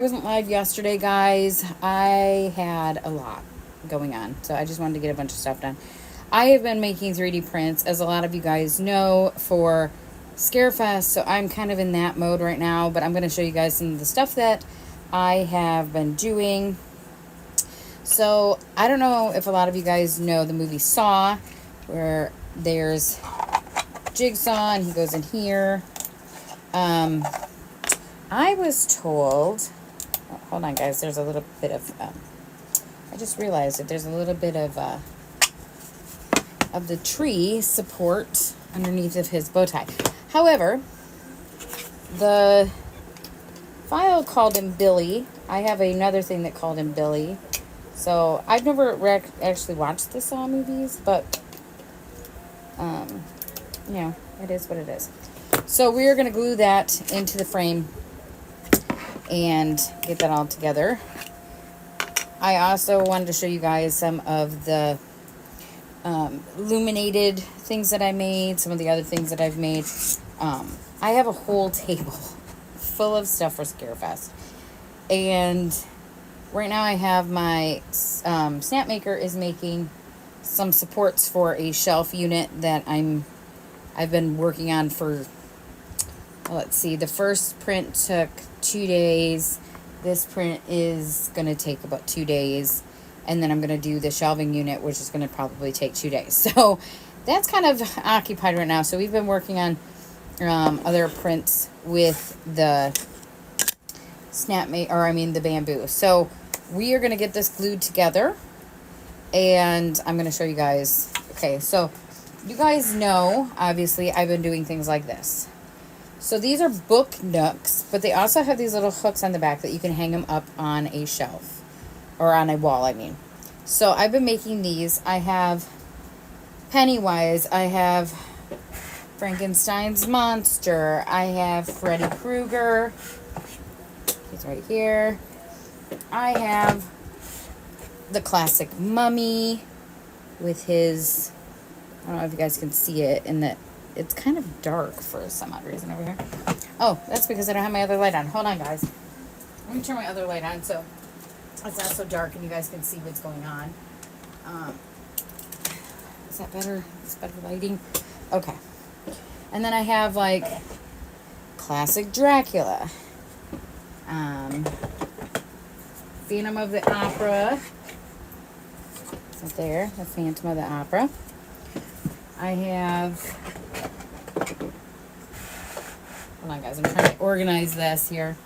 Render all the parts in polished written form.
I wasn't live yesterday, guys. I had a lot going on, so I just wanted to get a bunch of stuff done. I have been making 3D prints, as a lot of you guys know, for Scarefest, so I'm kind of in that mode right now, but I'm going to show you guys some of the stuff that I have been doing. So, I don't know if a lot of you guys know the movie Saw, where there's Jigsaw, and he goes in here. I was told... Oh, hold on, guys. There's a little bit of... I just realized that there's a little bit of the tree support underneath of his bow tie. However, the file called him Billy. I have another thing that called him Billy. So, I've never actually watched the Saw movies, but, you know, it is what it is. So, we are going to glue that into the frame and get that all together. I also wanted to show you guys some of the illuminated things that I made, some of the other things that I've made. I have a whole table full of stuff for Scarefest. And right now I have my Snapmaker is making some supports for a shelf unit that I've been working on for, let's see, the first print took 2 days. This print is going to take about 2 days. And then I'm going to do the shelving unit, which is going to probably take 2 days. So that's kind of occupied right now. So we've been working on other prints with the the bamboo. So we are going to get this glued together. And I'm going to show you guys. Okay, so you guys know, obviously, I've been doing things like this. So these are book nooks, but they also have these little hooks on the back that you can hang them up on a shelf. Or on a wall, I mean. So I've been making these. I have Pennywise. I have Frankenstein's monster. I have Freddy Krueger. He's right here. I have the classic mummy with his... I don't know if you guys can see it in that it's kind of dark for some odd reason over here. Oh, that's because I don't have my other light on. Hold on, guys. Let me turn my other light on so it's not so dark and you guys can see what's going on. Is that better? Is better lighting? Okay. And then I have, like, classic Dracula. Phantom of the Opera. Right there. The Phantom of the Opera. I have... Hold on, guys. I'm trying to organize this here.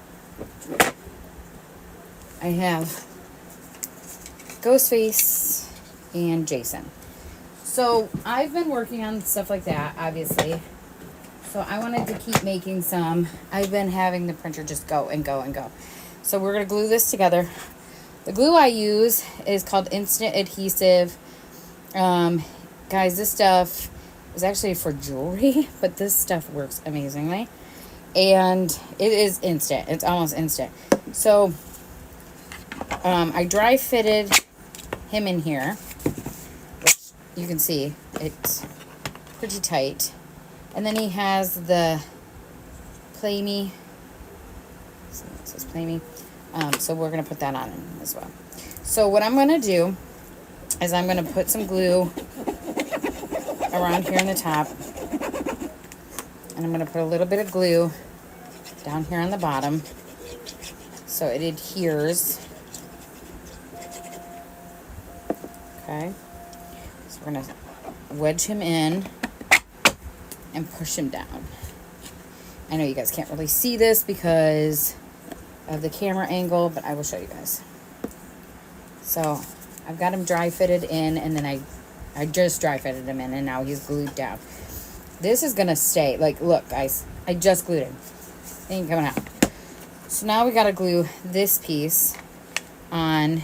I have Ghostface and Jason. So I've been working on stuff like that, obviously. So I wanted to keep making some. I've been having the printer just go and go and go. So we're going to glue this together. The glue I use is called Instant Adhesive. Guys, this stuff is actually for jewelry, but this stuff works amazingly. And it is instant. It's almost instant. So I dry fitted him in here, which you can see it's pretty tight. And then he has the Play Me. So it says Play Me. So we're going to put that on him as well. So what I'm going to do is I'm going to put some glue around here on the top. And I'm going to put a little bit of glue down here on the bottom so it adheres. Okay. So we're going to wedge him in and push him down. I know you guys can't really see this because of the camera angle, but I will show you guys. So I've got him dry fitted in, and then I just dry fitted him in, and now he's glued down. This is gonna stay. Like, look, guys, I just glued him. It ain't coming out. So now we gotta glue this piece on.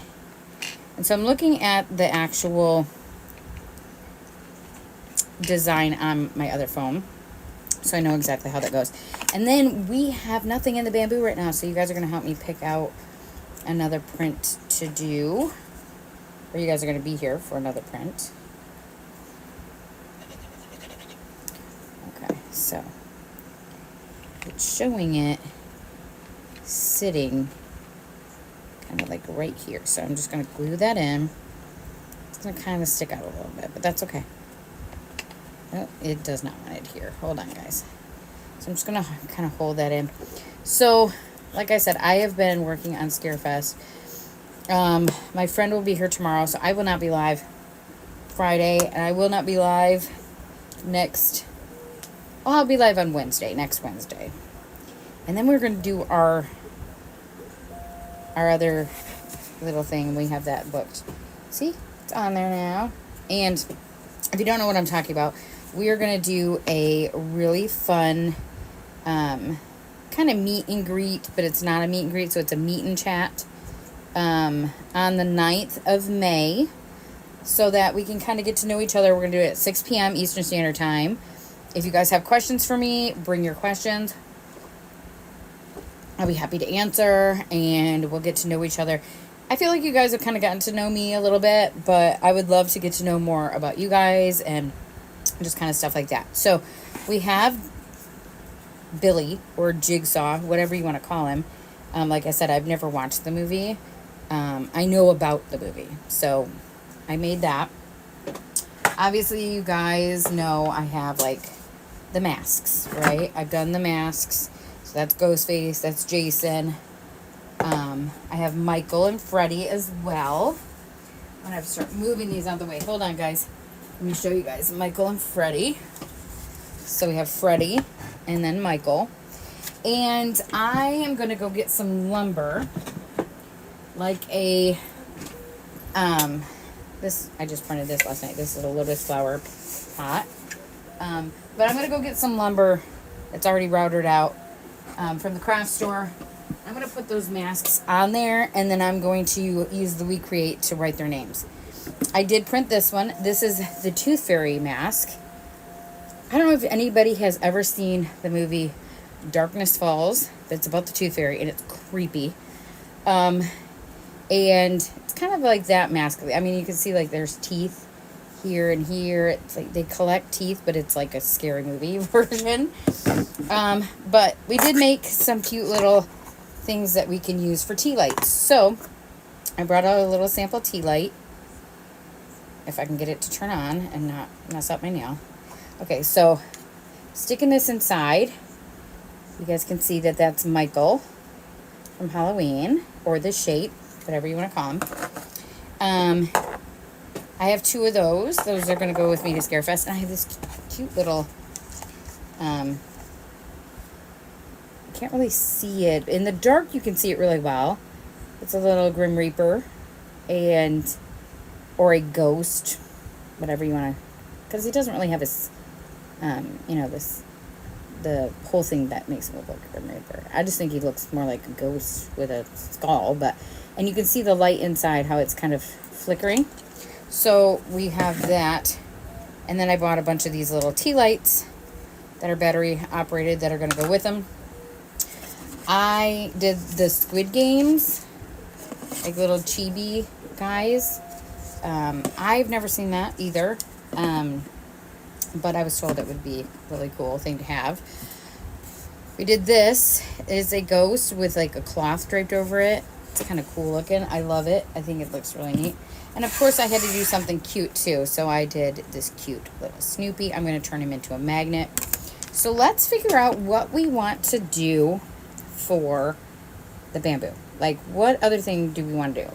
And so I'm looking at the actual design on my other phone, so I know exactly how that goes. And then we have nothing in the bamboo right now, so you guys are gonna help me pick out another print to do, or you guys are gonna be here for another print. Okay, so it's showing it sitting kind of like right here. So I'm just going to glue that in. It's going to kind of stick out a little bit, but that's okay. Oh, it does not want it here. Hold on, guys. So I'm just going to kind of hold that in. So, like I said, I have been working on Scarefest. My friend will be here tomorrow, so I will not be live Friday, and I will not be live next. Well, I'll be live on Wednesday, next Wednesday. And then we're going to do our other little thing. We have that booked. See? It's on there now. And if you don't know what I'm talking about, we are going to do a really fun kind of meet and greet, but it's not a meet and greet, so it's a meet and chat on the 9th of May, so that we can kind of get to know each other. We're going to do it at 6 p.m. Eastern Standard Time. If you guys have questions for me, bring your questions. I'll be happy to answer, and we'll get to know each other. I feel like you guys have kind of gotten to know me a little bit, but I would love to get to know more about you guys and just kind of stuff like that. So we have Billy, or Jigsaw, whatever you want to call him. Like I said, I've never watched the movie. I know about the movie, so I made that. Obviously, you guys know I have, like, the masks, right? I've done the masks. So that's Ghostface, that's Jason. I have Michael and Freddy as well. I'm going to have to start moving these out of the way. Hold on, guys. Let me show you guys Michael and Freddy. So we have Freddy and then Michael. And I am going to go get some lumber. Like a, this, I just printed this last night. This is a lotus flower pot. But I'm going to go get some lumber that's already routed out from the craft store. I'm going to put those masks on there, and then I'm going to use the We Create to write their names. I did print this one. This is the Tooth Fairy mask. I don't know if anybody has ever seen the movie Darkness Falls. It's about the Tooth Fairy, and it's creepy. And it's kind of like that mask. I mean, you can see, like, there's teeth here and here. It's like they collect teeth, but it's like a scary movie version. But we did make some cute little things that we can use for tea lights. So I brought out a little sample tea light, if I can get it to turn on and not mess up my nail. Okay, so sticking this inside, you guys can see that that's Michael from Halloween, or the shape, whatever you want to call him. I have 2 of those. Those are going to go with me to Scarefest. And I have this cute little, you can't really see it. In the dark, you can see it really well. It's a little Grim Reaper, or a ghost, whatever you want to, because he doesn't really have his, the whole thing that makes him look like a Grim Reaper. I just think he looks more like a ghost with a skull, and you can see the light inside, how it's kind of flickering. So we have that, and then I bought a bunch of these little tea lights that are battery operated that are going to go with them. I did the Squid Games, like little chibi guys. I've never seen that either, but I was told it would be a really cool thing to have. We did this. It is a ghost with like a cloth draped over it. It's kind of cool looking. I love it. I think it looks really neat. And of course I had to do something cute too, so I did this cute little Snoopy. I'm going to turn him into a magnet. So let's figure out what we want to do for the bamboo. Like, what other thing do we want to do?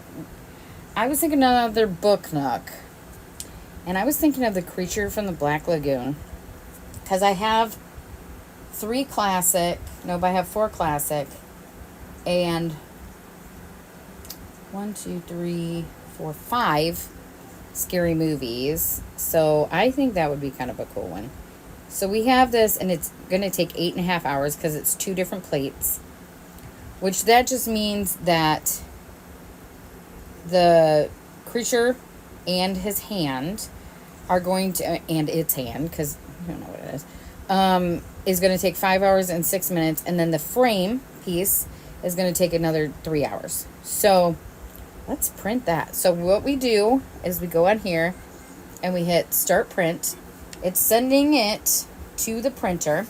I was thinking another book nook. And I was thinking of the Creature from the Black Lagoon. Because I have 3 classic. Nope, I have 4 classic. And 1, 2, 3, 4, 5 scary movies. So I think that would be kind of a cool one. So we have this, and it's going to take 8.5 hours because it's 2 different plates. Which that just means that the creature and his hand are going to, and its hand, because I don't know what it is going to take 5 hours and 6 minutes. And then the frame piece is going to take another 3 hours. So let's print that. So what we do is we go on here and we hit start print. It's sending it to the printer.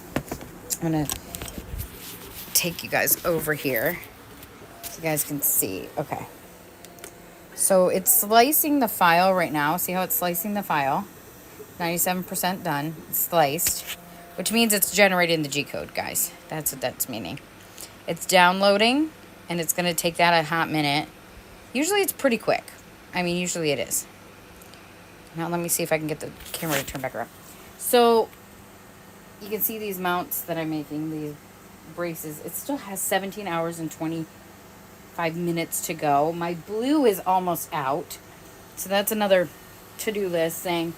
I'm going to take you guys over here so you guys can see. Okay. So it's slicing the file right now. See how it's slicing the file? 97% done. It's sliced, which means it's generating the G-code, guys. That's what that's meaning. It's downloading, and it's going to take that a hot minute. Usually it's pretty quick. I mean, usually it is. Now let me see if I can get the camera to turn back around. So you can see these mounts that I'm making, these braces. It still has 17 hours and 25 minutes to go. My blue is almost out. So that's another to-do list saying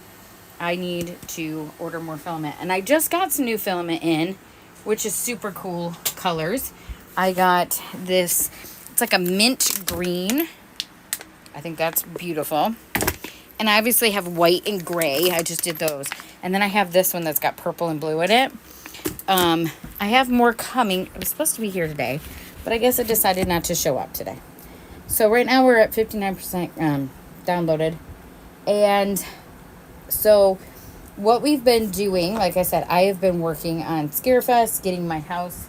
I need to order more filament. And I just got some new filament in, which is super cool colors. I got this, it's like a mint green. I think that's beautiful. And I obviously have white and gray. I just did those. And then I have this one that's got purple and blue in it. I have more coming. It was supposed to be here today, but I guess I decided not to show up today. So right now we're at 59% downloaded. And so what we've been doing, like I said, I have been working on Scarefest, getting my house.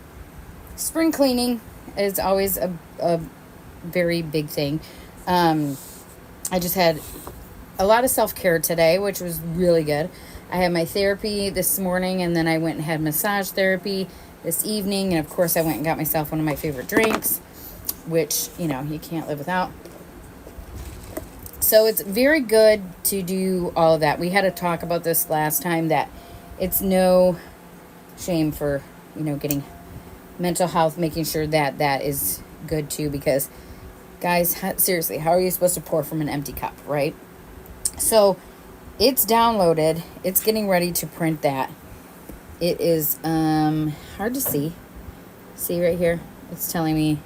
Spring cleaning is always a very big thing. I just had a lot of self-care today, which was really good. I had my therapy this morning, and then I went and had massage therapy this evening. And, of course, I went and got myself one of my favorite drinks, which, you know, you can't live without. So it's very good to do all of that. We had a talk about this last time, that it's no shame for, you know, getting mental health, making sure that that is good, too, because, guys, seriously, how are you supposed to pour from an empty cup, right? So it's downloaded. It's getting ready to print that. It is hard to see. See right here? It's telling me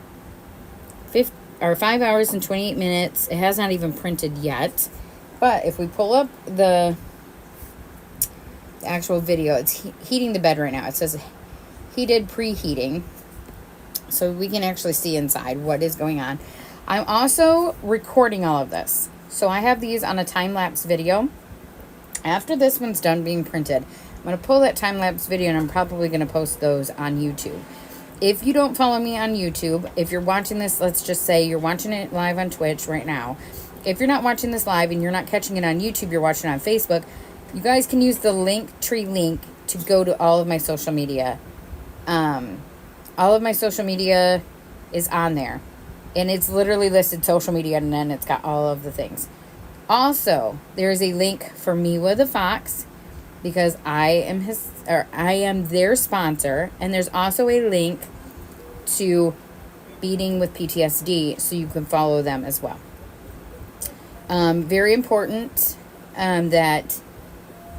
5 hours and 28 minutes. It has not even printed yet. But if we pull up the actual video, it's heating the bed right now. It says heated preheating. So we can actually see inside what is going on. I'm also recording all of this. So I have these on a time-lapse video. After this one's done being printed, I'm going to pull that time-lapse video, and I'm probably going to post those on YouTube. If you don't follow me on YouTube, if you're watching this, let's just say you're watching it live on Twitch right now. If you're not watching this live and you're not catching it on YouTube, you're watching it on Facebook, you guys can use the Linktree link to go to all of my social media. All of my social media is on there. And it's literally listed social media, and then it's got all of the things. Also, there's a link for Miwa the Fox, because I am their sponsor. And there's also a link to Beating with PTSD, so you can follow them as well. Very important that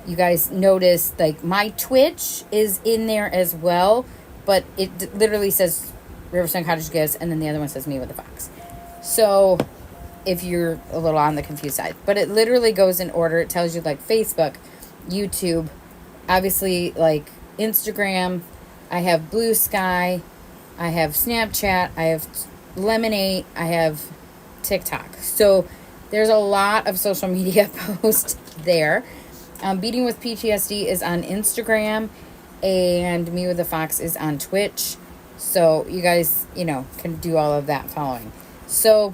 you guys notice, like, my Twitch is in there as well, but it literally says Riverstone Cottage Gifts, and then the other one says Miwa the Fox. So if you're a little on the confused side, but it literally goes in order. It tells you, like, Facebook, YouTube, obviously, like, Instagram. I have Blue Sky. I have Snapchat. I have Lemonade. I have TikTok. So there's a lot of social media posts there. Beating with PTSD is on Instagram, and Miwa the Fox is on Twitch. So you guys, you know, can do all of that following. So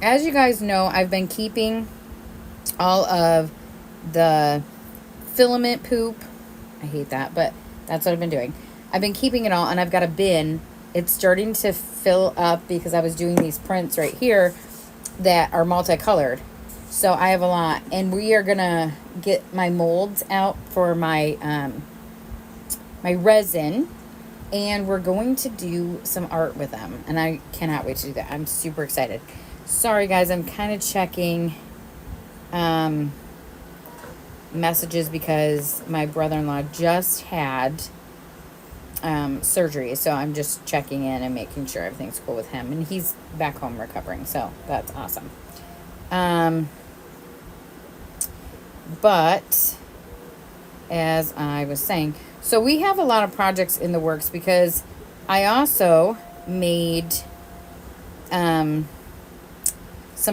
as you guys know, I've been keeping all of the filament poop. I hate that, but that's what I've been doing. I've been keeping it all, and I've got a bin. It's starting to fill up because I was doing these prints right here that are multicolored. So I have a lot, and we are going to get my molds out for my my resin. And we're going to do some art with them. And I cannot wait to do that. I'm super excited. Sorry, guys. I'm kind of checking messages because my brother-in-law just had surgery. So I'm just checking in and making sure everything's cool with him. And he's back home recovering. So that's awesome. But as I was saying, so we have a lot of projects in the works because I also made some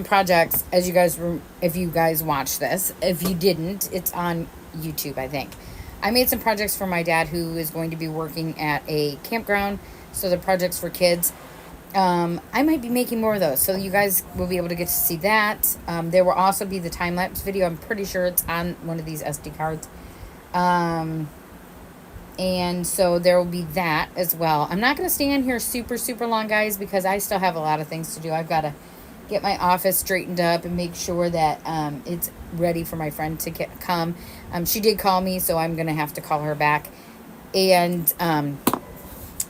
projects, as you guys, if you guys watch this. If you didn't, it's on YouTube, I think. I made some projects for my dad, who is going to be working at a campground. So the projects for kids. I might be making more of those, so you guys will be able to get to see that. There will also be the time-lapse video. I'm pretty sure it's on one of these SD cards. And so there will be that as well. I'm not going to stay in here super, super long, guys, because I still have a lot of things to do. I've got to get my office straightened up and make sure that it's ready for my friend to come. She did call me, so I'm going to have to call her back and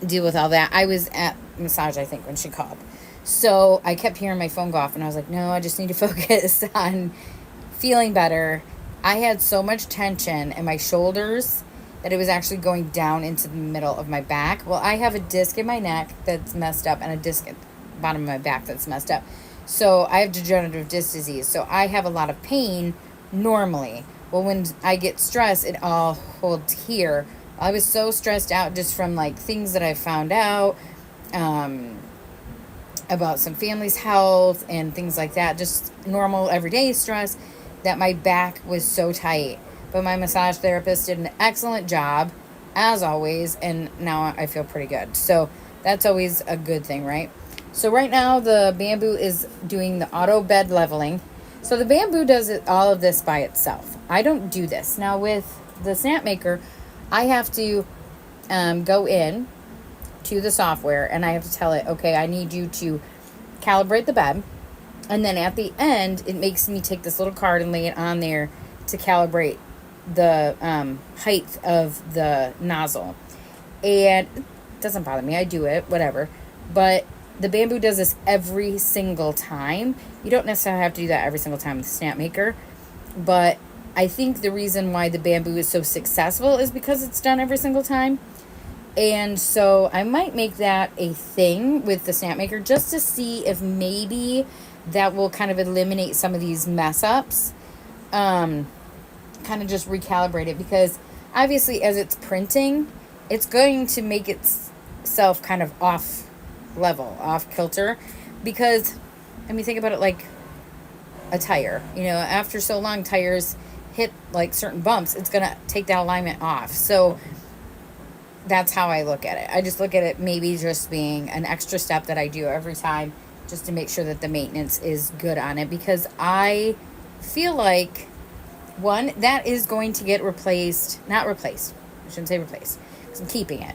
deal with all that. I was at massage, I think, when she called. So I kept hearing my phone go off, and I was like, no, I just need to focus on feeling better. I had so much tension in my shoulders that it was actually going down into the middle of my back. Well, I have a disc in my neck that's messed up and a disc at the bottom of my back that's messed up. So I have degenerative disc disease. So I have a lot of pain normally. Well, when I get stressed, it all holds here. I was so stressed out just from like things that I found out about some family's health and things like that. Just normal everyday stress, that my back was so tight. But my massage therapist did an excellent job, as always, and now I feel pretty good. So that's always a good thing, right? So right now the Bamboo is doing the auto bed leveling. So the Bamboo does all of this by itself. I don't do this. Now with the Snapmaker, I have to go in to the software and I have to tell it, okay, I need you to calibrate the bed. And then at the end, it makes me take this little card and lay it on there to calibrate the height of the nozzle. And it doesn't bother me. I do it, whatever. But the Bamboo does this every single time. You don't necessarily have to do that every single time with the Snapmaker. But I think the reason why the Bamboo is so successful is because it's done every single time. And so I might make that a thing with the Snapmaker just to see if maybe that will kind of eliminate some of these mess ups. Kind of just recalibrate it, because obviously as it's printing, it's going to make itself kind of off level, off kilter, because I mean, think about it like a tire. You know, after so long, tires hit like certain bumps, it's going to take that alignment off. So that's how I look at it. I just look at it maybe just being an extra step that I do every time, just to make sure that the maintenance is good on it, because I feel like, one, that is going to get not replaced, I shouldn't say replaced, because I'm keeping it,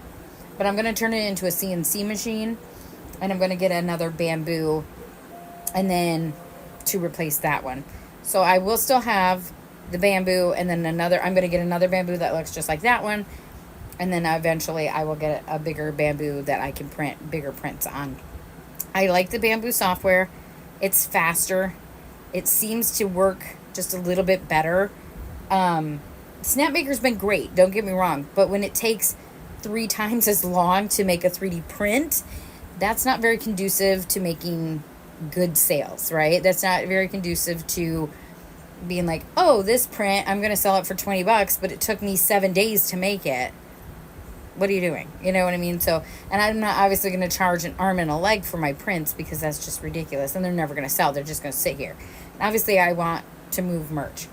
but I'm going to turn it into a CNC machine, and I'm going to get another Bamboo, and then to replace that one. So I will still have the Bamboo, and then I'm going to get another Bamboo that looks just like that one, and then eventually I will get a bigger Bamboo that I can print bigger prints on. I like the Bamboo software. It's faster. It seems to work just a little bit better. Snapmaker's been great, don't get me wrong, but when it takes 3 times as long to make a 3D print, that's not very conducive to making good sales, right? That's not very conducive to being like, oh, this print, I'm going to sell it for $20, but it took me 7 days to make it. What are you doing? You know what I mean? So, and I'm not obviously going to charge an arm and a leg for my prints, because that's just ridiculous, and they're never going to sell. They're just going to sit here. And obviously I want to move merch.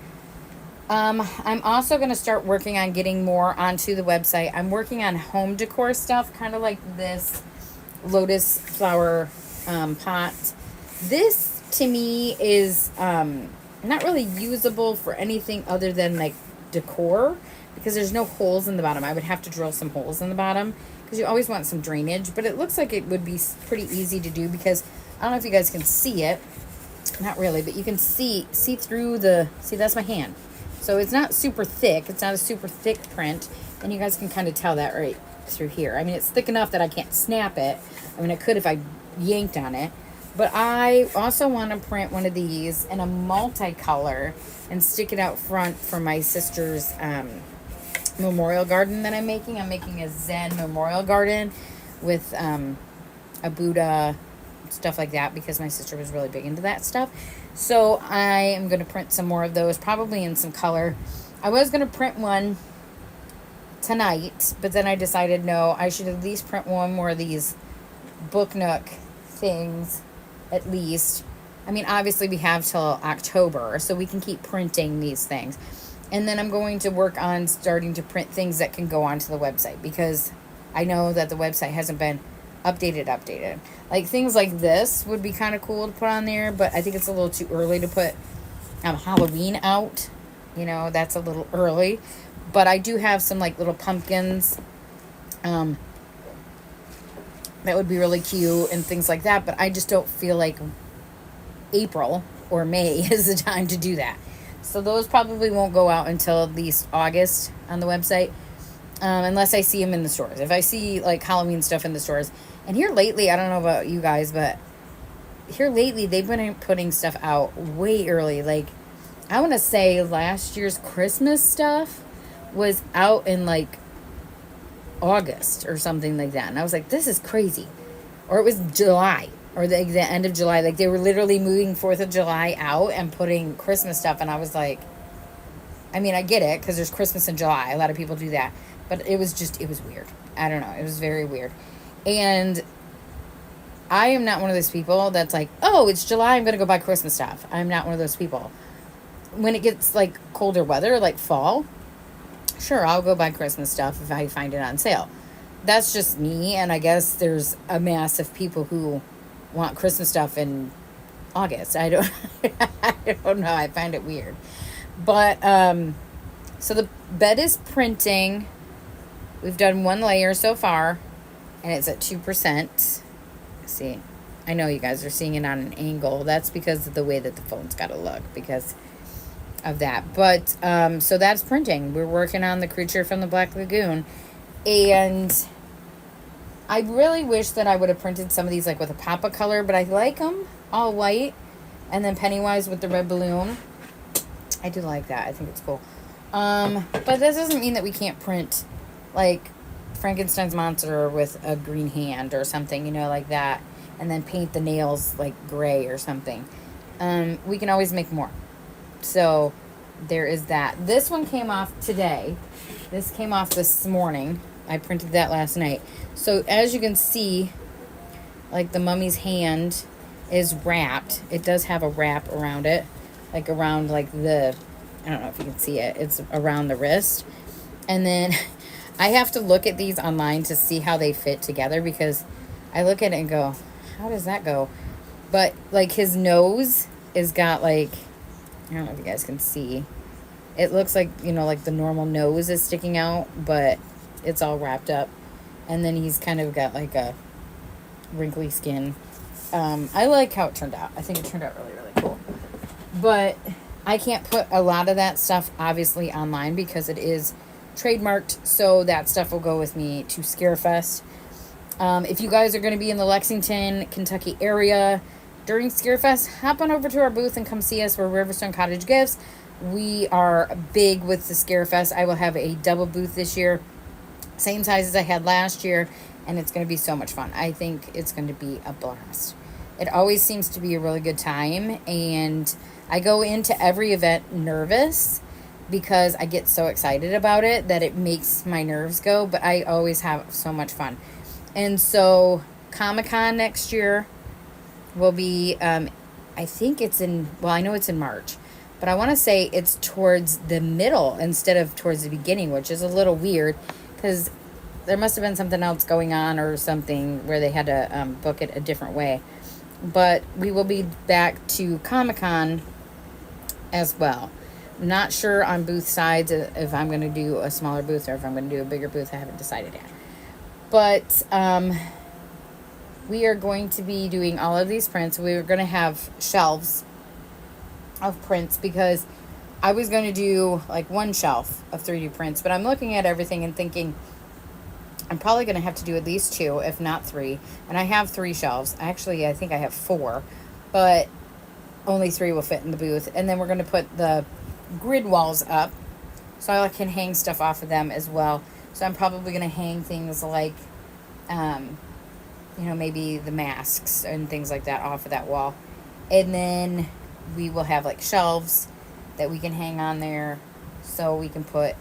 I'm also going to start working on getting more onto the website. I'm working on home decor stuff, kind of like this lotus flower pot. This to me is not really usable for anything other than like decor, because there's no holes in the bottom. I would have to drill some holes in the bottom, because you always want some drainage, but it looks like it would be pretty easy to do, because I don't know if you guys can see it. Not really, but you can see through see, that's my hand. So it's not super thick. It's not a super thick print, and you guys can kind of tell that right through here. I mean, it's thick enough that I can't snap it. I mean, I could if I yanked on it. But I also want to print one of these in a multicolor and stick it out front for my sister's memorial garden that I'm making. I'm making a Zen memorial garden with a Buddha, stuff like that, because my sister was really big into that stuff. So I am going to print some more of those, probably in some color. I was going to print one tonight, but then I decided no, I should at least print one more of these Book Nook things, at least. I mean, obviously we have till October, so we can keep printing these things. And then I'm going to work on starting to print things that can go onto the website, because I know that the website hasn't been updated. Like things like this would be kind of cool to put on there, but I think it's a little too early to put Halloween out. You know, that's a little early. But I do have some like little pumpkins that would be really cute and things like that. But I just don't feel like April or May is the time to do that. So those probably won't go out until at least August on the website, unless I see them in the stores. If I see like Halloween stuff in the stores, and here lately, I don't know about you guys, but here lately they've been putting stuff out way early. Like I want to say last year's Christmas stuff was out in like August or something like that, and I was like, this is crazy. Or it was July or the end of July. Like they were literally moving 4th of July out and putting Christmas stuff, and I was like, I mean, I get it because there's Christmas in July. A lot of people do that, but it was weird. I don't know. It was very weird. And I am not one of those people that's like, oh, it's July, I'm going to go buy Christmas stuff. I'm not one of those people. When it gets like colder weather, like fall, sure, I'll go buy Christmas stuff if I find it on sale. That's just me, and I guess there's a mass of people who want Christmas stuff in August. I don't I don't know. I find it weird. But so the bed is printing. We've done one layer so far, and it's at 2%. See, I know you guys are seeing it on an angle. That's because of the way that the phone's got to look, because of that. But so that's printing. We're working on the creature from the Black Lagoon, and I really wish that I would have printed some of these like with a pop of color, but I like them all white, and then Pennywise with the red balloon. I do like that. I think it's cool. But that doesn't mean that we can't print like Frankenstein's monster with a green hand or something, you know, like that, and then paint the nails like gray or something. We can always make more. So there is that. This one came off today. This came off this morning. I printed that last night. So as you can see, like the mummy's hand is wrapped. It does have a wrap around it, like around like the, I don't know if you can see it. It's around the wrist. And then I have to look at these online to see how they fit together, because I look at it and go, how does that go? But like his nose is got like, I don't know if you guys can see. It looks like, you know, like the normal nose is sticking out, but it's all wrapped up. And then he's kind of got like a wrinkly skin. I like how it turned out. I think it turned out really, really cool. But I can't put a lot of that stuff, obviously, online because it is trademarked. So that stuff will go with me to Scarefest. If you guys are going to be in the Lexington, Kentucky area during Scarefest, hop on over to our booth and come see us. We're Riverstone Cottage Gifts. We are big with the Scarefest. I will have a double booth this year, same size as I had last year, and it's going to be so much fun. I think it's going to be a blast. It always seems to be a really good time, and I go into every event nervous because I get so excited about it that it makes my nerves go, but I always have so much fun. And so Comic-Con next year will be, I think it's in, well, I know it's in March, but I want to say it's towards the middle instead of towards the beginning, which is a little weird because there must have been something else going on or something where they had to book it a different way. But we will be back to Comic-Con as well. I'm not sure on booth sides if I'm going to do a smaller booth or if I'm going to do a bigger booth. I haven't decided yet. But we are going to be doing all of these prints. We were going to have shelves of prints because I was going to do like one shelf of 3D prints, but I'm looking at everything and thinking I'm probably going to have to do at least 2, if not 3. And I have 3 shelves. Actually, I think I have 4, but only 3 will fit in the booth. And then we're going to put the grid walls up so I can hang stuff off of them as well. So I'm probably going to hang things like, you know, maybe the masks and things like that off of that wall. And then we will have like shelves that we can hang on there so we can put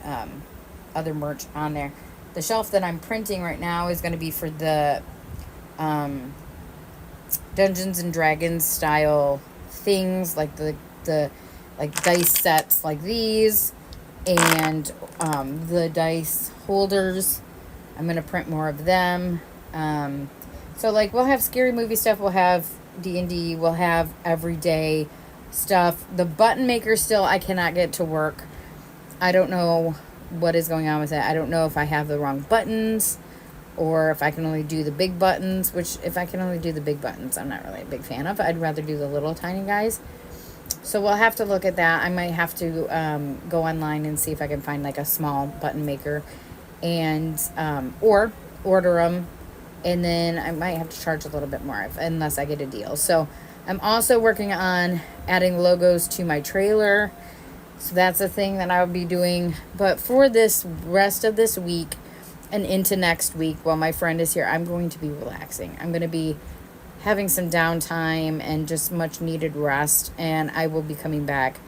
other merch on there. The shelf that I'm printing right now is going to be for the Dungeons and Dragons style things, like the like dice sets like these, and the dice holders. I'm going to print more of them. So like we'll have scary movie stuff, we'll have D&D, we'll have everyday stuff. The button maker still I cannot get to work. I don't know what is going on with it. I don't know if I have the wrong buttons or if I can only do the big buttons, which if I can only do the big buttons, I'm not really a big fan of. I'd rather do the little tiny guys. So we'll have to look at that. I might have to go online and see if I can find like a small button maker and or order them, and then I might have to charge a little bit more unless I get a deal. So I'm also working on adding logos to my trailer. So that's a thing that I'll be doing. But for this rest of this week and into next week while my friend is here, I'm going to be relaxing. I'm going to be having some downtime and just much needed rest. And I will be coming back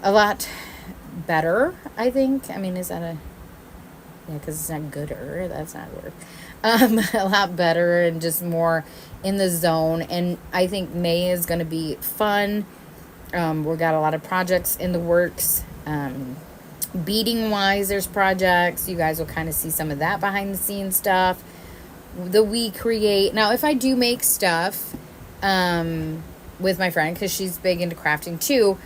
a lot better, I think. I mean, is that a... Yeah, because it's not gooder. That's not a word. A lot better and just more in the zone. And I think May is going to be fun. We've got a lot of projects in the works. Beading wise, there's projects. You guys will kind of see some of that behind the scenes stuff. The We Create. Now, if I do make stuff with my friend, because she's big into crafting too,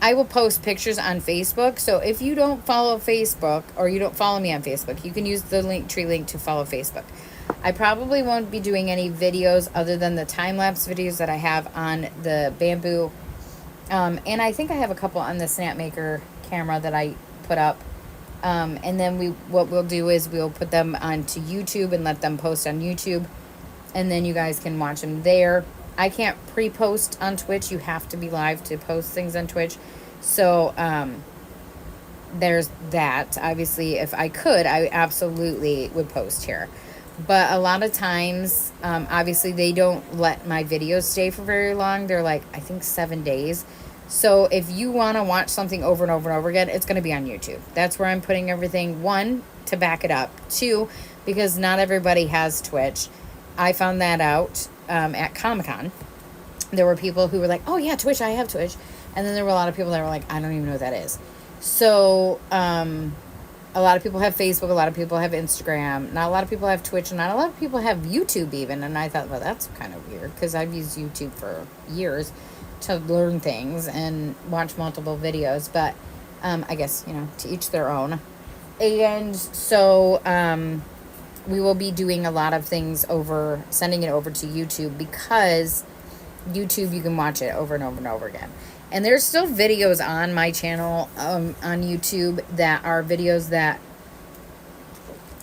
I will post pictures on Facebook. So if you don't follow Facebook or you don't follow me on Facebook, you can use the Linktree link to follow Facebook. I probably won't be doing any videos other than the time-lapse videos that I have on the Bamboo. And I think I have a couple on the Snapmaker camera that I put up. And then what we'll do is we'll put them onto YouTube and let them post on YouTube. And then you guys can watch them there. I can't pre-post on Twitch. You have to be live to post things on Twitch. So, there's that. Obviously, if I could, I absolutely would post here. But a lot of times, obviously, they don't let my videos stay for very long. They're like, I think 7 days. So if you want to watch something over and over and over again, it's going to be on YouTube. That's where I'm putting everything. 1, to back it up. 2, because not everybody has Twitch. I found that out at Comic-Con. There were people who were like, oh yeah, Twitch, I have Twitch. And then there were a lot of people that were like, I don't even know what that is. So a lot of people have Facebook, a lot of people have Instagram, not a lot of people have Twitch, and not a lot of people have YouTube even. And I thought, well, that's kind of weird, because I've used YouTube for years to learn things and watch multiple videos. But I guess, to each their own. And so we will be doing a lot of things sending it over to YouTube, because YouTube, you can watch it over and over and over again. And there's still videos on my channel on YouTube that are videos that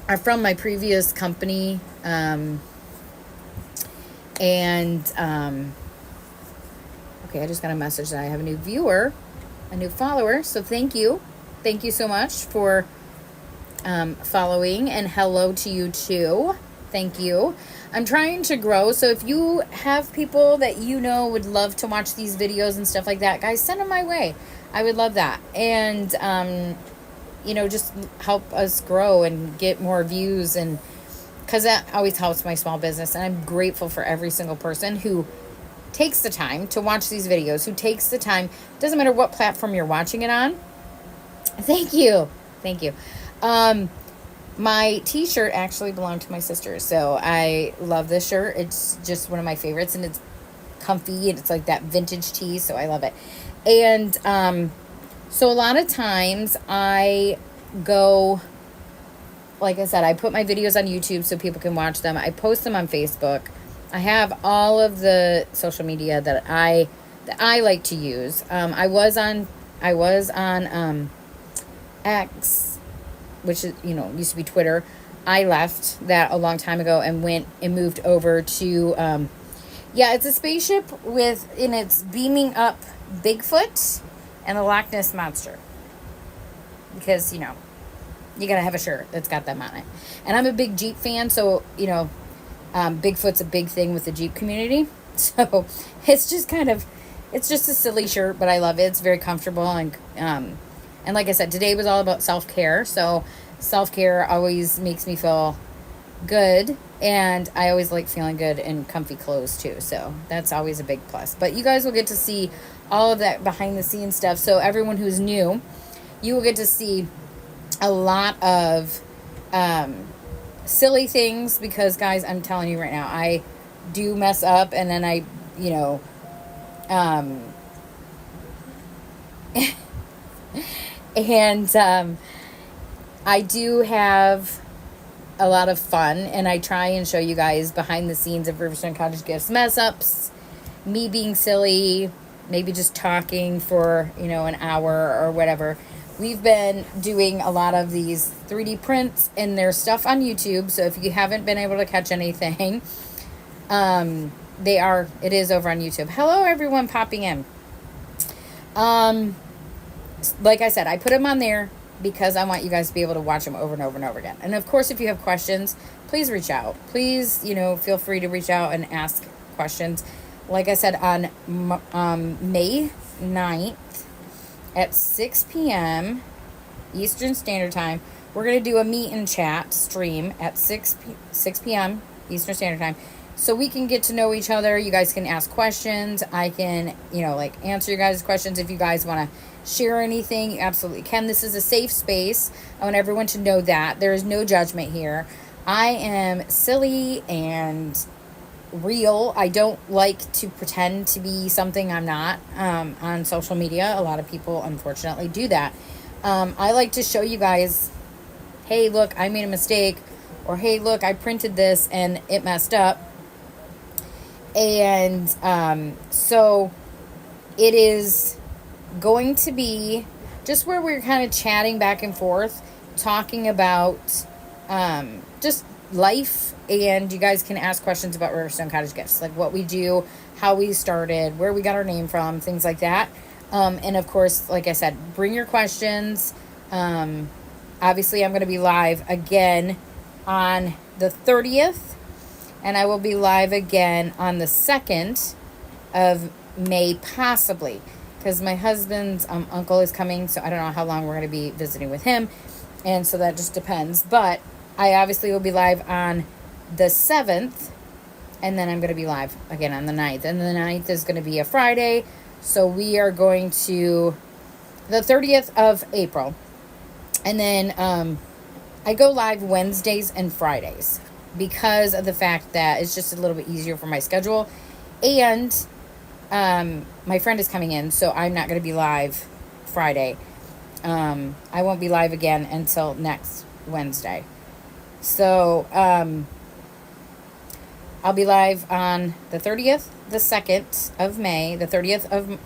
are from my previous company. Okay, I just got a message that I have a new viewer, a new follower. So thank you. Thank you so much for following, and hello to you too. Thank you. I'm trying to grow, so if you have people that would love to watch these videos and stuff like that, guys, send them my way. I would love that. And just help us grow and get more views, and because that always helps my small business. And I'm grateful for every single person who takes the time to watch these videos, who takes the time. Doesn't matter what platform you're watching it on. Thank you. My t-shirt actually belonged to my sister, so I love this shirt. It's just one of my favorites, and it's comfy, and it's like that vintage tee, so I love it. And so a lot of times I go, like I said, I put my videos on YouTube so people can watch them. I post them on Facebook. I have all of the social media that I like to use. I was on X, which is, used to be Twitter. I left that a long time ago and went and moved over to, it's a spaceship and it's beaming up Bigfoot and the Loch Ness Monster. Because, you gotta have a shirt that's got them on it. And I'm a big Jeep fan, so, Bigfoot's a big thing with the Jeep community. So it's just it's just a silly shirt, but I love it. It's very comfortable, and like I said, today was all about self-care. So self-care always makes me feel good. And I always like feeling good in comfy clothes too. So that's always a big plus. But you guys will get to see all of that behind the scenes stuff. So everyone who's new, you will get to see a lot of silly things, because guys, I'm telling you right now, I do mess up, and then I, you know, um, and I do have a lot of fun, and I try and show you guys behind the scenes of Riverstone Cottage Gifts mess ups, me being silly, maybe just talking for, an hour or whatever. We've been doing a lot of these 3D prints, and there's stuff on YouTube. So if you haven't been able to catch anything, it is over on YouTube. Hello, everyone popping in. Like I said, I put them on there because I want you guys to be able to watch them over and over and over again. And of course, if you have questions, please reach out. Please, feel free to reach out and ask questions. Like I said, on May 9th at 6 p.m. Eastern Standard Time, we're going to do a meet and chat stream at 6 p.m. Eastern Standard Time. So we can get to know each other. You guys can ask questions. I can, answer your guys' questions. If you guys want to share anything, you absolutely can. This is a safe space. I want everyone to know that. There is no judgment here. I am silly and real. I don't like to pretend to be something I'm not on social media. A lot of people, unfortunately, do that. I like to show you guys, hey, look, I made a mistake. Or, hey, look, I printed this and it messed up. And so it is going to be just where we're kind of chatting back and forth, talking about just life, and you guys can ask questions about Riverstone Cottage Gifts, like what we do, how we started, where we got our name from, things like that. And of course, like I said, bring your questions. Obviously, I'm going to be live again on the 30th, and I will be live again on the 2nd of May, possibly, because my husband's uncle is coming, so I don't know how long we're going to be visiting with him, and so that just depends. But I obviously will be live on the 7th, and then I'm going to be live again on the 9th, and the 9th is going to be a Friday, so we are going to the 30th of April, and then I go live Wednesdays and Fridays because of the fact that it's just a little bit easier for my schedule, and my friend is coming in, so I'm not going to be live Friday. I won't be live again until next Wednesday. So I'll be live on the 30th, the 2nd of May, the 30th of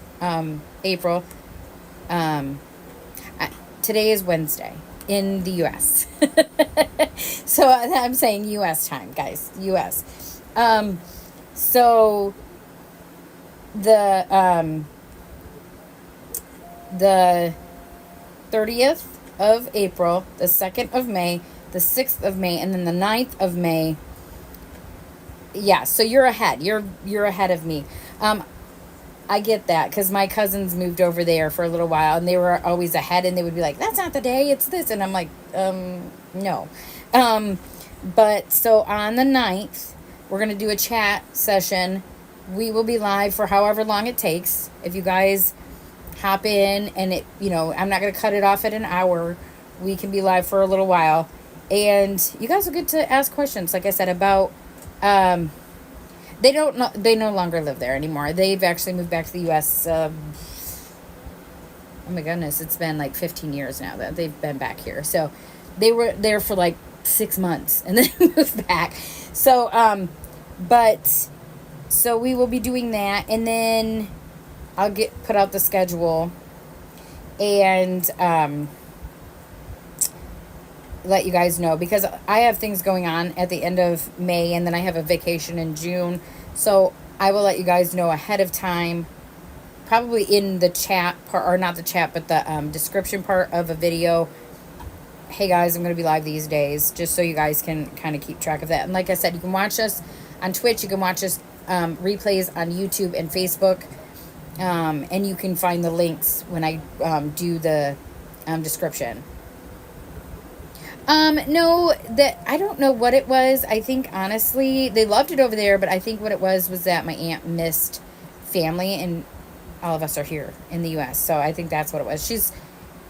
April. Today is Wednesday in the U.S. So I'm saying U.S. time, guys. U.S. So the 30th of April, the 2nd of May, the 6th of May, and then the 9th of May. Yeah, so you're ahead. You're ahead of me. I get that because my cousins moved over there for a little while, and they were always ahead, and they would be like, that's not the day, it's this. And I'm like, no. But so on the 9th, we're going to do a chat session. We will be live for however long it takes. If you guys hop in and I'm not going to cut it off at an hour. We can be live for a little while. And you guys will get to ask questions, like I said, about, they no longer live there anymore. They've actually moved back to the U.S. Oh my goodness, it's been like 15 years now that they've been back here. So they were there for like 6 months and then moved back. So, so we will be doing that, and then I'll put out the schedule and let you guys know, because I have things going on at the end of May, and then I have a vacation in June. So I will let you guys know ahead of time, probably in the chat part, or not the chat, but the description part of a video. Hey guys, I'm going to be live these days, just so you guys can kind of keep track of that. And like I said, you can watch us on Twitch, you can watch us replays on YouTube and Facebook, and you can find the links when I do the description. No, I don't know what it was. I think, honestly, they loved it over there, but I think what it was that my aunt missed family, and all of us are here in the U.S., so I think that's what it was. She's,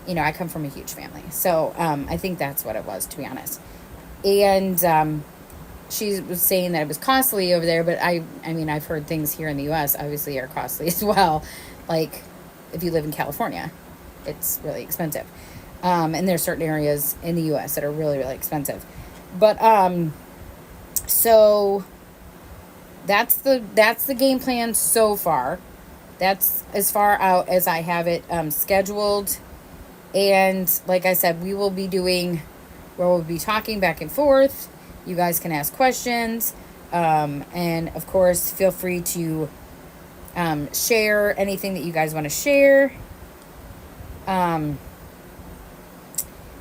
I come from a huge family, so I think that's what it was, to be honest. And she was saying that it was costly over there, but I mean, I've heard things here in the U.S. obviously are costly as well. Like, if you live in California, it's really expensive. And there's certain areas in the U.S. that are really, really expensive. But so that's the game plan so far. That's as far out as I have it scheduled. And like I said, we'll be talking back and forth. You guys can ask questions. And of course, feel free to share anything that you guys want to share.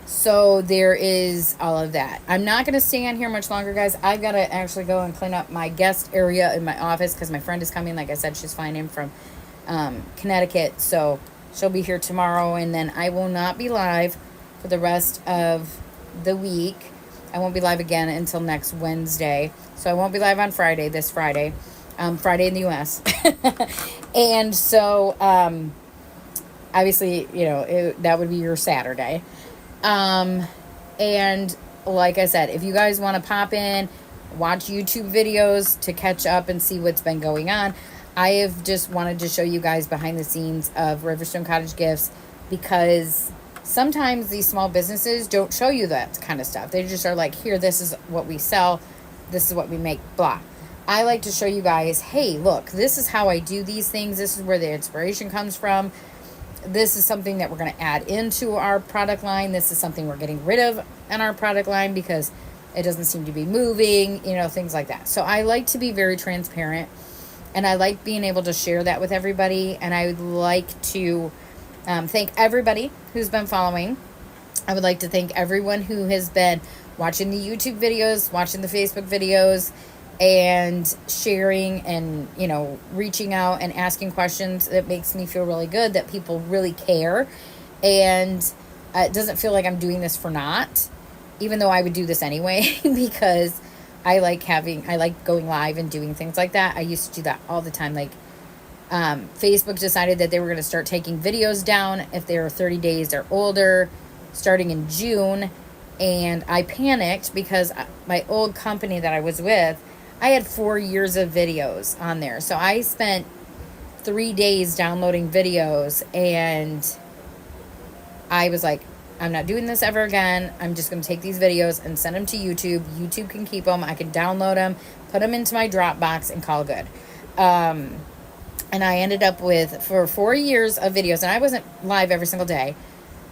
So there is all of that. I'm not going to stay on here much longer, guys. I've got to actually go and clean up my guest area in my office because my friend is coming. Like I said, she's flying in from Connecticut. So she'll be here tomorrow. And then I will not be live for the rest of the week. I won't be live again until next Wednesday. So I won't be live on Friday, this Friday. Friday in the U.S. And so, obviously, that would be your Saturday. And like I said, if you guys want to pop in, watch YouTube videos to catch up and see what's been going on, I have just wanted to show you guys behind the scenes of Riverstone Cottage Gifts, because sometimes these small businesses don't show you that kind of stuff. They just are like, here, this is what we sell, this is what we make, blah. I like to show you guys, hey, look, this is how I do these things. This is where the inspiration comes from. This is something that we're going to add into our product line. This is something we're getting rid of in our product line because it doesn't seem to be moving, things like that. So I like to be very transparent, and I like being able to share that with everybody. And I would like to thank everybody who's been following. I would like to thank everyone who has been watching the YouTube videos, watching the Facebook videos, and sharing and, reaching out and asking questions. It makes me feel really good that people really care. And it doesn't feel like I'm doing this for naught, even though I would do this anyway, because I like going live and doing things like that. I used to do that all the time. Like, Facebook decided that they were going to start taking videos down if they were 30 days or older, starting in June. And I panicked because my old company that I was with, I had 4 years of videos on there. So I spent 3 days downloading videos, and I was like, I'm not doing this ever again. I'm just going to take these videos and send them to YouTube. YouTube can keep them. I can download them, put them into my Dropbox, and call it good. And I ended up with, for 4 years of videos, and I wasn't live every single day,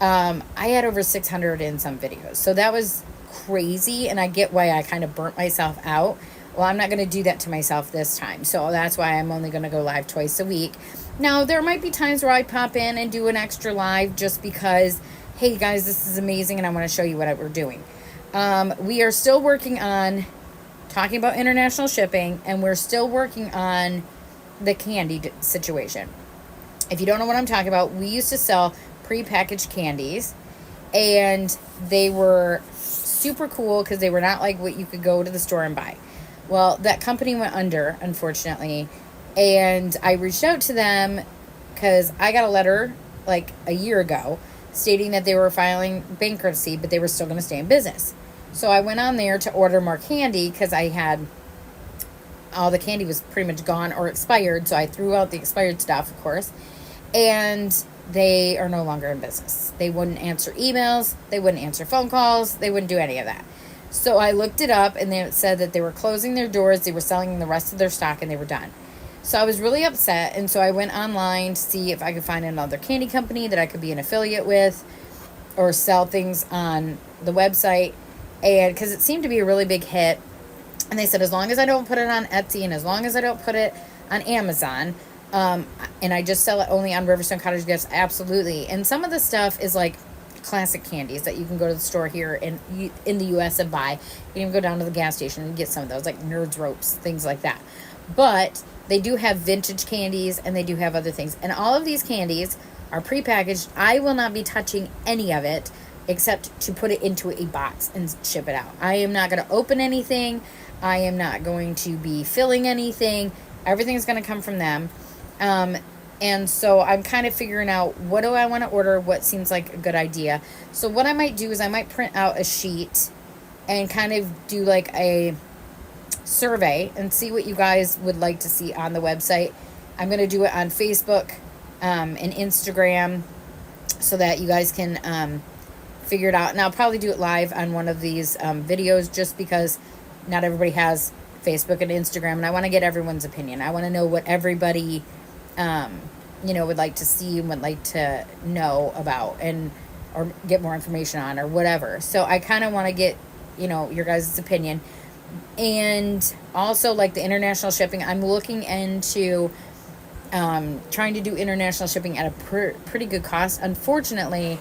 I had over 600 in some videos. So that was crazy, and I get why I kind of burnt myself out. Well, I'm not going to do that to myself this time. So that's why I'm only going to go live twice a week. Now, there might be times where I pop in and do an extra live just because, hey, guys, this is amazing, and I want to show you what we're doing. We are still working on talking about international shipping, and we're still working on the candy situation. If you don't know what I'm talking about, we used to sell prepackaged candies, and they were super cool because they were not like what you could go to the store and buy. Well, that company went under, unfortunately, and I reached out to them because I got a letter like a year ago stating that they were filing bankruptcy, but they were still going to stay in business. So I went on there to order more candy because I had all the candy was pretty much gone or expired, so I threw out the expired stuff, of course, and they are no longer in business. They wouldn't answer emails, they wouldn't answer phone calls, they wouldn't do any of that. So I looked it up, and they said that they were closing their doors, they were selling the rest of their stock, and they were done. So I was really upset, and so I went online to see if I could find another candy company that I could be an affiliate with or sell things on the website, and because it seemed to be a really big hit. And they said, as long as I don't put it on Etsy and as long as I don't put it on Amazon, and I just sell it only on Riverstone Cottage Gifts, absolutely. And some of the stuff is like classic candies that you can go to the store here in the U.S. and buy. You can even go down to the gas station and get some of those, like Nerds Ropes, things like that. But they do have vintage candies, and they do have other things. And all of these candies are prepackaged. I will not be touching any of it except to put it into a box and ship it out. I am not going to open anything. I am not going to be filling anything. Everything's going to come from them. And so I'm kind of figuring out, what do I want to order? What seems like a good idea? So what I might do is I might print out a sheet and kind of do like a survey and see what you guys would like to see on the website. I'm going to do it on Facebook and Instagram so that you guys can figure it out. And I'll probably do it live on one of these videos just because not everybody has Facebook and Instagram. And I want to get everyone's opinion. I want to know what everybody, would like to see and would like to know about and or get more information on or whatever. So I kind of want to get, your guys' opinion. And also, like the international shipping, I'm looking into trying to do international shipping at a pretty good cost. Unfortunately,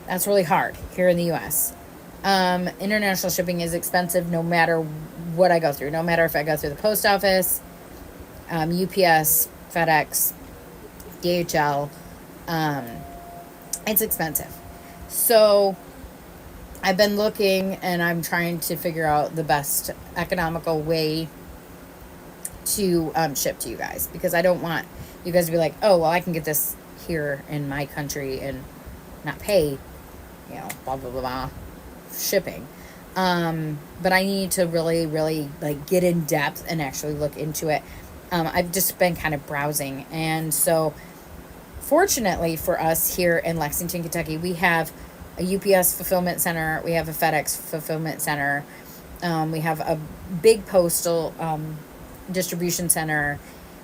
that's really hard here in the U.S. International shipping is expensive no matter what I go through. No matter if I go through the post office, UPS, FedEx, DHL, it's expensive. So I've been looking and I'm trying to figure out the best economical way to ship to you guys, because I don't want you guys to be like, oh, well, I can get this here in my country and not pay, blah, blah, blah, blah, shipping. But I need to really, really like get in depth and actually look into it. I've just been kind of browsing. And so fortunately for us here in Lexington, Kentucky, we have a UPS fulfillment center. We have a FedEx fulfillment center. We have a big postal distribution center.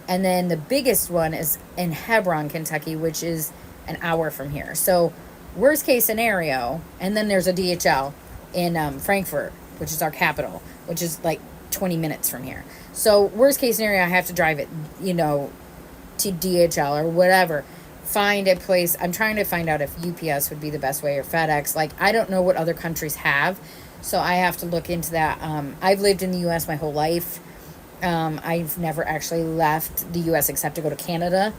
And then the biggest one is in Hebron, Kentucky, which is an hour from here. So worst case scenario, and then there's a DHL in Frankfurt, which is our capital, which is like 20 minutes from here. So worst case scenario, I have to drive it, to DHL or whatever. Find a place. I'm trying to find out if UPS would be the best way or FedEx. Like, I don't know what other countries have, so I have to look into that. I've lived in the U.S. my whole life. I've never actually left the U.S. except to go to Canada.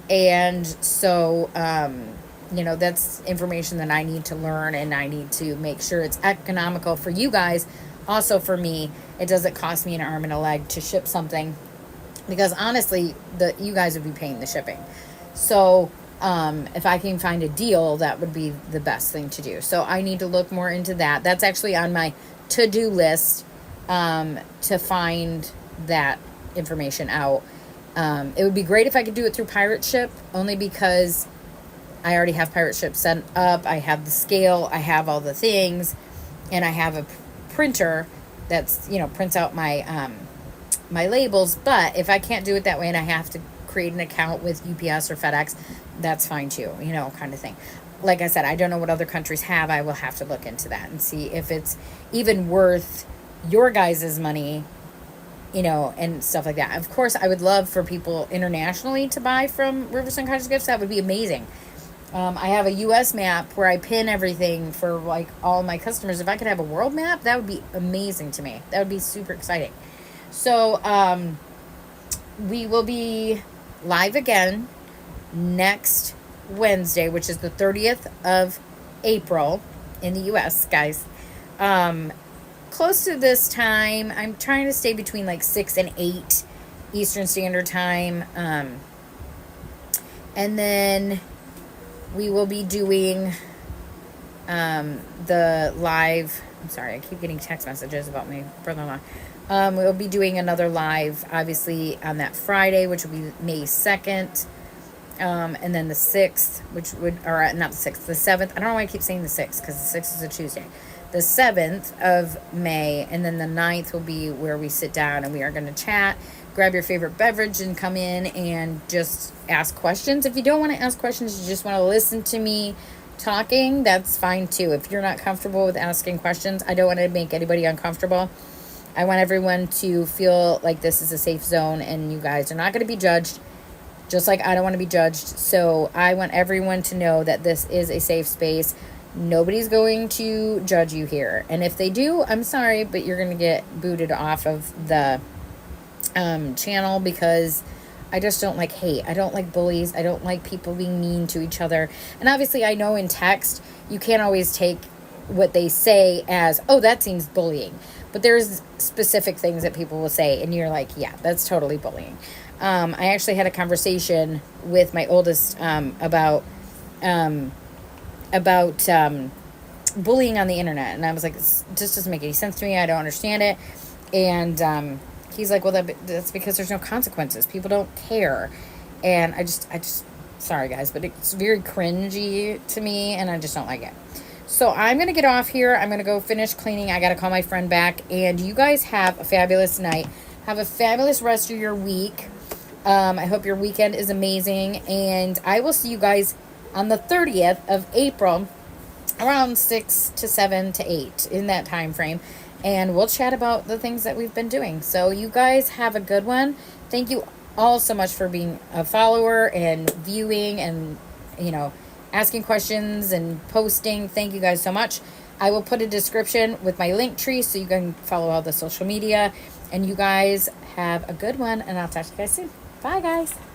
And so, that's information that I need to learn, and I need to make sure it's economical for you guys. Also for me, it doesn't cost me an arm and a leg to ship something, because honestly, you guys would be paying the shipping. So if I can find a deal, that would be the best thing to do. So I need to look more into that. That's actually on my to-do list to find that information out. It would be great if I could do it through Pirate Ship, only because I already have Pirate Ship set up. I have the scale. I have all the things. And I have a printer that's, prints out my my labels. But if I can't do it that way and I have to create an account with UPS or FedEx, that's fine too, kind of thing. Like I said, I don't know what other countries have. I will have to look into that and see if it's even worth your guys' money, and stuff like that. Of course, I would love for people internationally to buy from Riverside Cottage Gifts. That would be amazing. I have a U.S. map where I pin everything for like all my customers. If I could have a world map, that would be amazing to me. That would be super exciting. So we will be live again next Wednesday, which is the 30th of April in the U.S., guys. Close to this time. I'm trying to stay between like 6 and 8 Eastern Standard Time. And then we will be doing the live. I'm sorry, I keep getting text messages about my brother-in-law. We'll be doing another live, obviously, on that Friday, which will be May 2nd. And then the 6th, or not the 6th, the 7th. I don't know why I keep saying the 6th, because the 6th is a Tuesday. The 7th of May, and then the 9th will be where we sit down and we are going to chat. Grab your favorite beverage and come in and just ask questions. If you don't want to ask questions, you just want to listen to me talking, that's fine too. If you're not comfortable with asking questions, I don't want to make anybody uncomfortable. I want everyone to feel like this is a safe zone and you guys are not going to be judged, just like I don't want to be judged. So I want everyone to know that this is a safe space. Nobody's going to judge you here. And if they do, I'm sorry, but you're going to get booted off of the channel, because I just don't like hate. I don't like bullies. I don't like people being mean to each other. And obviously I know in text, you can't always take what they say as, oh, that seems bullying. But there's specific things that people will say, and you're like, yeah, that's totally bullying. I actually had a conversation with my oldest about bullying on the internet. And I was like, this doesn't make any sense to me. I don't understand it. And he's like, well, that's because there's no consequences. People don't care. And I just, sorry guys, but it's very cringy to me, and I just don't like it. So I'm going to get off here. I'm going to go finish cleaning. I got to call my friend back. And you guys have a fabulous night. Have a fabulous rest of your week. I hope your weekend is amazing. And I will see you guys on the 30th of April around 6 to 7 to 8 in that time frame. And we'll chat about the things that we've been doing. So you guys have a good one. Thank you all so much for being a follower and viewing and, asking questions and posting. Thank you guys so much. I will put a description with my link tree so you can follow all the social media. And you guys have a good one, and I'll talk to you guys soon. Bye, guys.